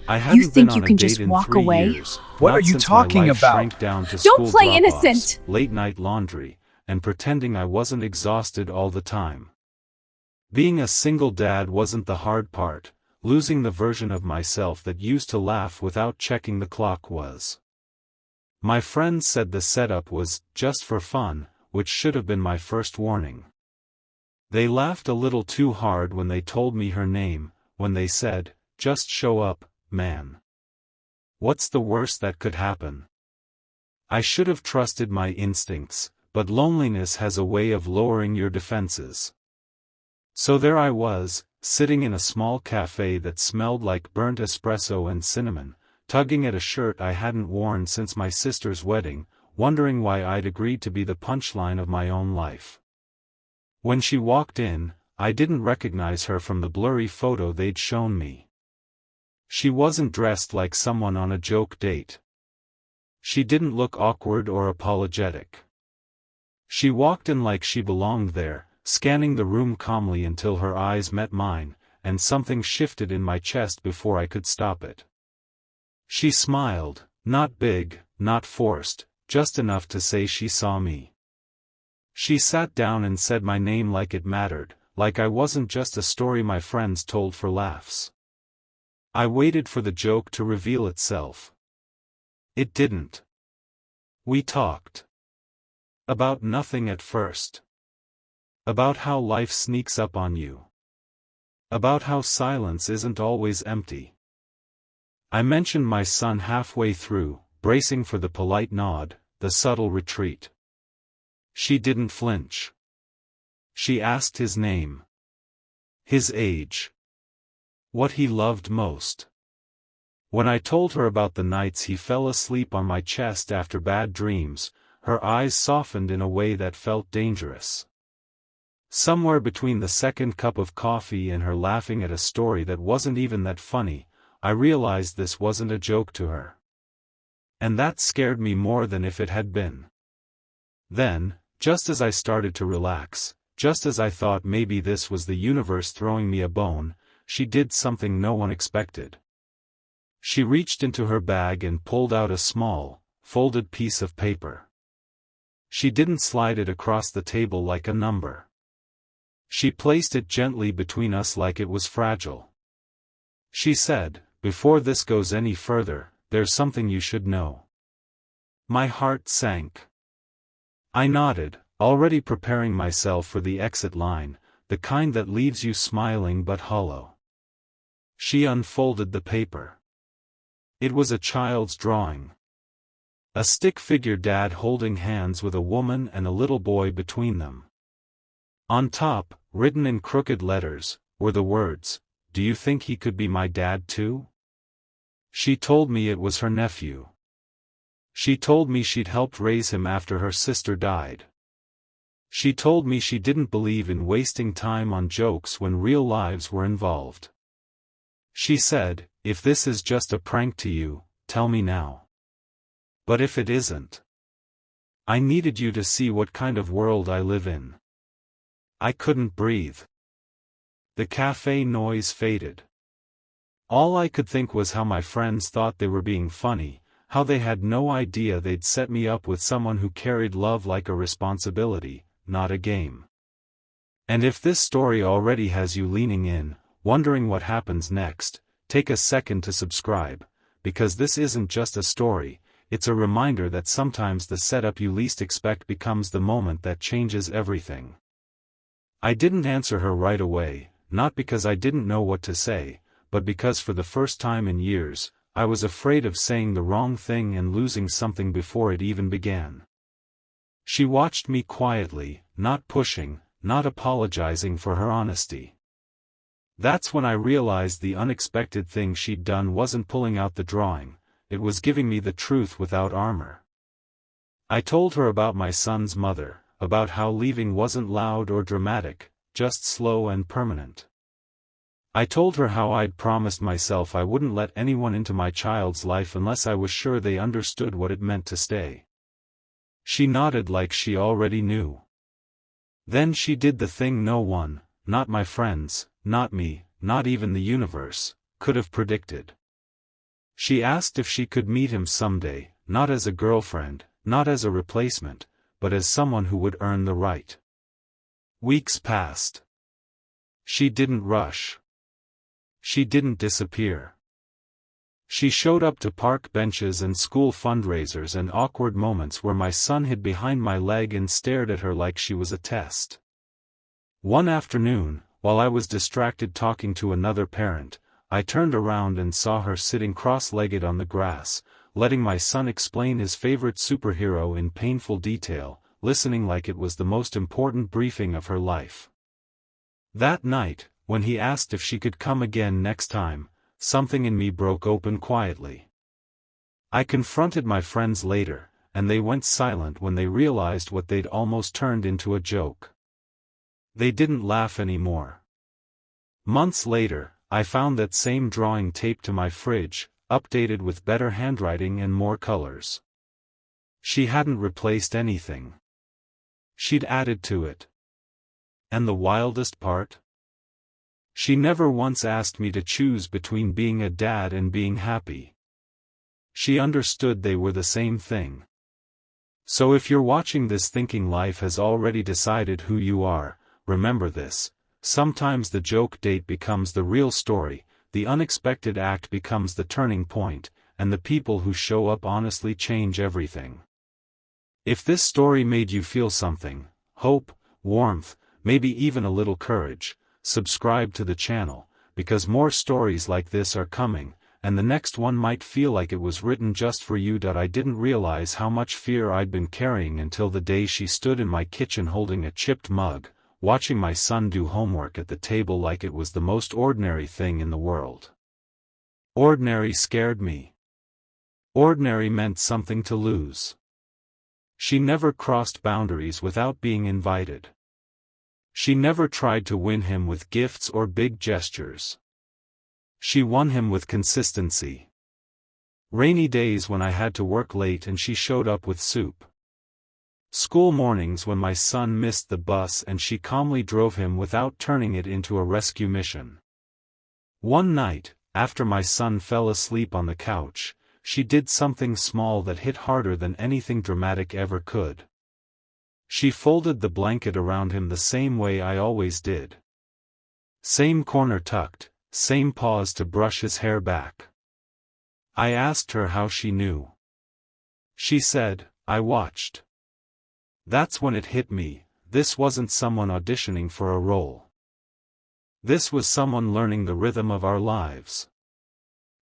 I You hadn't been think you on a can date just in walk 3 away? years, What are not you since my talking life about? shrank down to Don't school play drop-offs, innocent. late-night laundry, and pretending I wasn't exhausted all the time. Being a single dad wasn't the hard part, losing the version of myself that used to laugh without checking the clock was. My friends said the setup was just for fun, which should have been my first warning. They laughed a little too hard when they told me her name, when they said, "Just show up, man. What's the worst that could happen?" I should have trusted my instincts, but loneliness has a way of lowering your defenses. So there I was, sitting in a small cafe that smelled like burnt espresso and cinnamon, tugging at a shirt I hadn't worn since my sister's wedding, wondering why I'd agreed to be the punchline of my own life. When she walked in, I didn't recognize her from the blurry photo they'd shown me. She wasn't dressed like someone on a joke date. She didn't look awkward or apologetic. She walked in like she belonged there, scanning the room calmly until her eyes met mine, and something shifted in my chest before I could stop it. She smiled, not big, not forced, just enough to say she saw me. She sat down and said my name like it mattered, like I wasn't just a story my friends told for laughs. I waited for the joke to reveal itself. It didn't. We talked. About nothing at first. About how life sneaks up on you. About how silence isn't always empty. I mentioned my son halfway through, bracing for the polite nod, the subtle retreat. She didn't flinch. She asked his name. His age. What he loved most. When I told her about the nights he fell asleep on my chest after bad dreams, her eyes softened in a way that felt dangerous. Somewhere between the second cup of coffee and her laughing at a story that wasn't even that funny, I realized this wasn't a joke to her. And that scared me more than if it had been. Then, just as I started to relax, just as I thought maybe this was the universe throwing me a bone, she did something no one expected. She reached into her bag and pulled out a small, folded piece of paper. She didn't slide it across the table like a number. She placed it gently between us like it was fragile. She said, "Before this goes any further, there's something you should know." My heart sank. I nodded, already preparing myself for the exit line, the kind that leaves you smiling but hollow. She unfolded the paper. It was a child's drawing. A stick figure, dad holding hands with a woman and a little boy between them. On top, written in crooked letters, were the words, "Do you think he could be my dad too?" She told me it was her nephew. She told me she'd helped raise him after her sister died. She told me she didn't believe in wasting time on jokes when real lives were involved. She said, "If this is just a prank to you, tell me now. But if it isn't, I needed you to see what kind of world I live in." I couldn't breathe. The cafe noise faded. All I could think was how my friends thought they were being funny, how they had no idea they'd set me up with someone who carried love like a responsibility, not a game. And if this story already has you leaning in, wondering what happens next, take a second to subscribe, because this isn't just a story, it's a reminder that sometimes the setup you least expect becomes the moment that changes everything. I didn't answer her right away, not because I didn't know what to say, but because for the first time in years, I was afraid of saying the wrong thing and losing something before it even began. She watched me quietly, not pushing, not apologizing for her honesty. That's when I realized the unexpected thing she'd done wasn't pulling out the drawing, it was giving me the truth without armor. I told her about my son's mother, about how leaving wasn't loud or dramatic, just slow and permanent. I told her how I'd promised myself I wouldn't let anyone into my child's life unless I was sure they understood what it meant to stay. She nodded like she already knew. Then she did the thing no one, not my friends, not me, not even the universe, could have predicted. She asked if she could meet him someday, not as a girlfriend, not as a replacement, but as someone who would earn the right. Weeks passed. She didn't rush. She didn't disappear. She showed up to park benches and school fundraisers and awkward moments where my son hid behind my leg and stared at her like she was a test. One afternoon, while I was distracted talking to another parent, I turned around and saw her sitting cross-legged on the grass, letting my son explain his favorite superhero in painful detail, listening like it was the most important briefing of her life. That night, when he asked if she could come again next time, something in me broke open quietly. I confronted my friends later, and they went silent when they realized what they'd almost turned into a joke. They didn't laugh anymore. Months later, I found that same drawing taped to my fridge, updated with better handwriting and more colors. She hadn't replaced anything. She'd added to it. And the wildest part? She never once asked me to choose between being a dad and being happy. She understood they were the same thing. So if you're watching this thinking life has already decided who you are, remember this: sometimes the joke date becomes the real story, the unexpected act becomes the turning point, and the people who show up honestly change everything. If this story made you feel something, hope, warmth, maybe even a little courage, subscribe to the channel, because more stories like this are coming, and the next one might feel like it was written just for you. I didn't realize how much fear I'd been carrying until the day she stood in my kitchen holding a chipped mug, watching my son do homework at the table like it was the most ordinary thing in the world. Ordinary scared me. Ordinary meant something to lose. She never crossed boundaries without being invited. She never tried to win him with gifts or big gestures. She won him with consistency. Rainy days when I had to work late and she showed up with soup. School mornings when my son missed the bus and she calmly drove him without turning it into a rescue mission. One night, after my son fell asleep on the couch, she did something small that hit harder than anything dramatic ever could. She folded the blanket around him the same way I always did. Same corner tucked, same pause to brush his hair back. I asked her how she knew. She said, "I watched." That's when it hit me: this wasn't someone auditioning for a role. This was someone learning the rhythm of our lives.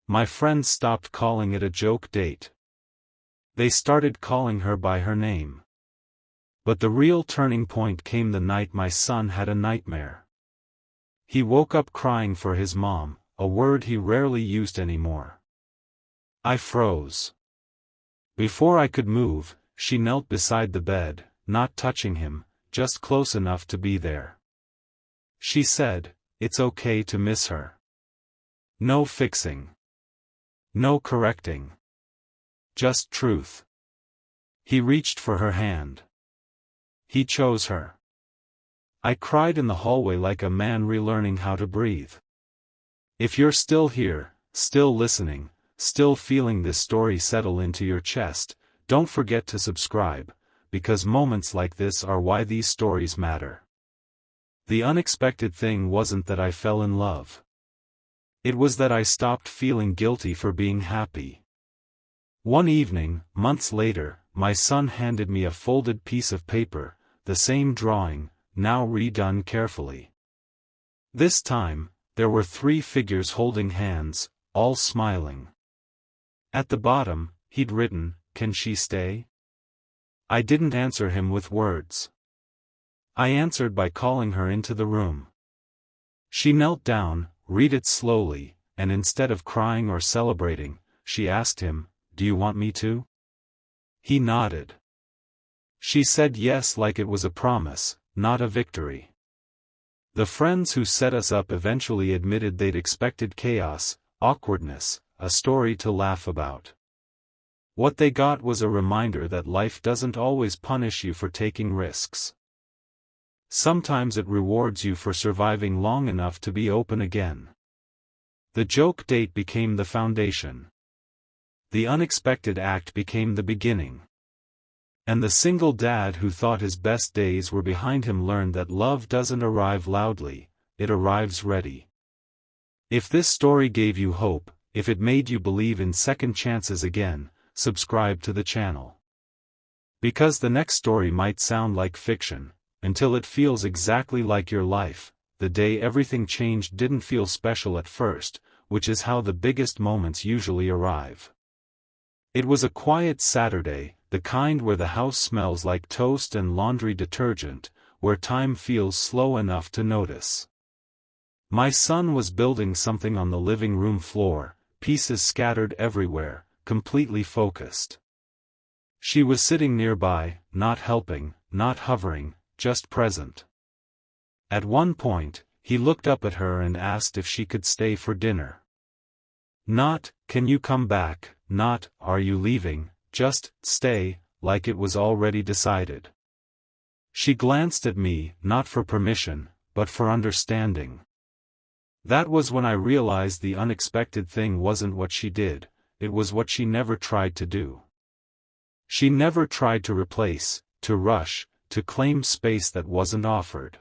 My friends stopped calling it a joke date. They started calling her by her name. But the real turning point came the night my son had a nightmare. He woke up crying for his mom, a word he rarely used anymore. I froze. Before I could move, she knelt beside the bed, not touching him, just close enough to be there. She said, "It's okay to miss her. No fixing. No correcting. Just truth." He reached for her hand. He chose her. I cried in the hallway like a man relearning how to breathe. If you're still here, still listening, still feeling this story settle into your chest, don't forget to subscribe, because moments like this are why these stories matter. The unexpected thing wasn't that I fell in love. It was that I stopped feeling guilty for being happy. One evening, months later, my son handed me a folded piece of paper, the same drawing, now redone carefully. This time, there were 3 figures holding hands, all smiling. At the bottom, he'd written, "Can she stay?" I didn't answer him with words. I answered by calling her into the room. She knelt down, read it slowly, and instead of crying or celebrating, she asked him, "Do you want me to?" He nodded. She said yes like it was a promise, not a victory. The friends who set us up eventually admitted they'd expected chaos, awkwardness, a story to laugh about. What they got was a reminder that life doesn't always punish you for taking risks. Sometimes it rewards you for surviving long enough to be open again. The joke date became the foundation. the unexpected act became the beginning. And the single dad who thought his best days were behind him learned that love doesn't arrive loudly, it arrives ready. If this story gave you hope, if it made you believe in second chances again, subscribe to the channel. Because the next story might sound like fiction, until it feels exactly like your life. The day everything changed didn't feel special at first, which is how the biggest moments usually arrive. It was a quiet Saturday, the kind where the house smells like toast and laundry detergent, where time feels slow enough to notice. My son was building something on the living room floor, pieces scattered everywhere, completely focused. She was sitting nearby, not helping, not hovering, just present. At one point, he looked up at her and asked if she could stay for dinner. Not, "Can you come back?" Not, "Are you leaving?" Just, "Stay," like it was already decided. She glanced at me, not for permission, but for understanding. That was when I realized the unexpected thing wasn't what she did, it was what she never tried to do. She never tried to replace, to rush, to claim space that wasn't offered.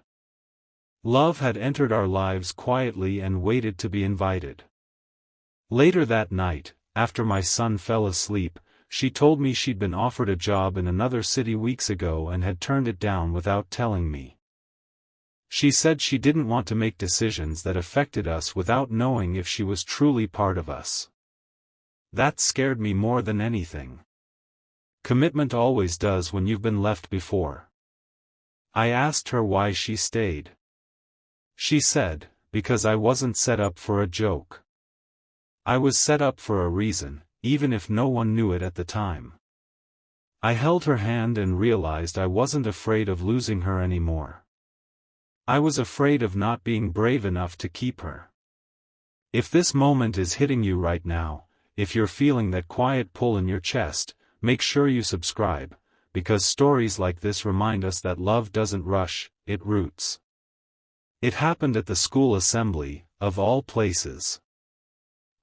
Love had entered our lives quietly and waited to be invited. Later that night, after my son fell asleep, she told me she'd been offered a job in another city weeks ago and had turned it down without telling me. She said she didn't want to make decisions that affected us without knowing if she was truly part of us. That scared me more than anything. Commitment always does when you've been left before. I asked her why she stayed. She said, "Because I wasn't set up for a joke. I was set up for a reason, even if no one knew it at the time." I held her hand and realized I wasn't afraid of losing her anymore. I was afraid of not being brave enough to keep her. If this moment is hitting you right now, if you're feeling that quiet pull in your chest, make sure you subscribe, because stories like this remind us that love doesn't rush, it roots. It happened at the school assembly, of all places.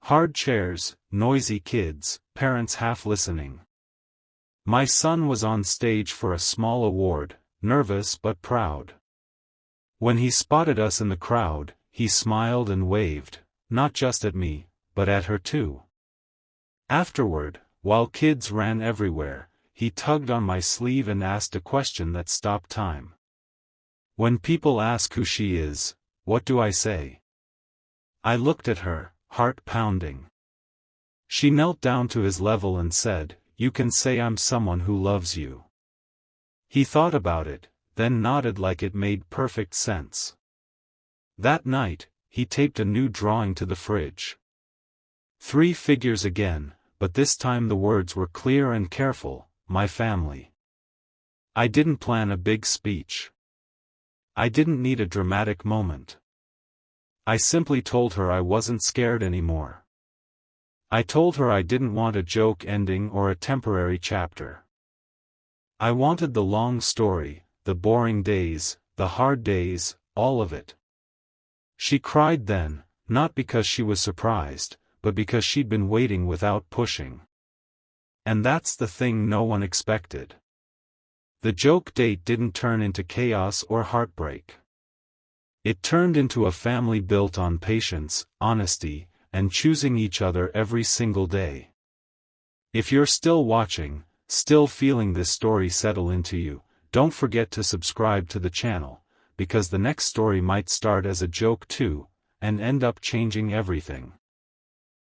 Hard chairs, noisy kids, parents half listening. My son was on stage for a small award, nervous but proud. When he spotted us in the crowd, he smiled and waved, not just at me, but at her too. Afterward, while kids ran everywhere, he tugged on my sleeve and asked a question that stopped time. "When people ask who she is, what do I say?" I looked at her, heart pounding. She knelt down to his level and said, "You can say I'm someone who loves you." He thought about it, then nodded like it made perfect sense. That night, he taped a new drawing to the fridge. 3 figures again, but this time the words were clear and careful, "My family." I didn't plan a big speech. I didn't need a dramatic moment. I simply told her I wasn't scared anymore. I told her I didn't want a joke ending or a temporary chapter. I wanted the long story, the boring days, the hard days, all of it. She cried then, not because she was surprised, but because she'd been waiting without pushing. And that's the thing no one expected. The joke date didn't turn into chaos or heartbreak. It turned into a family built on patience, honesty, and choosing each other every single day. If you're still watching, still feeling this story settle into you, don't forget to subscribe to the channel, because the next story might start as a joke too, and end up changing everything.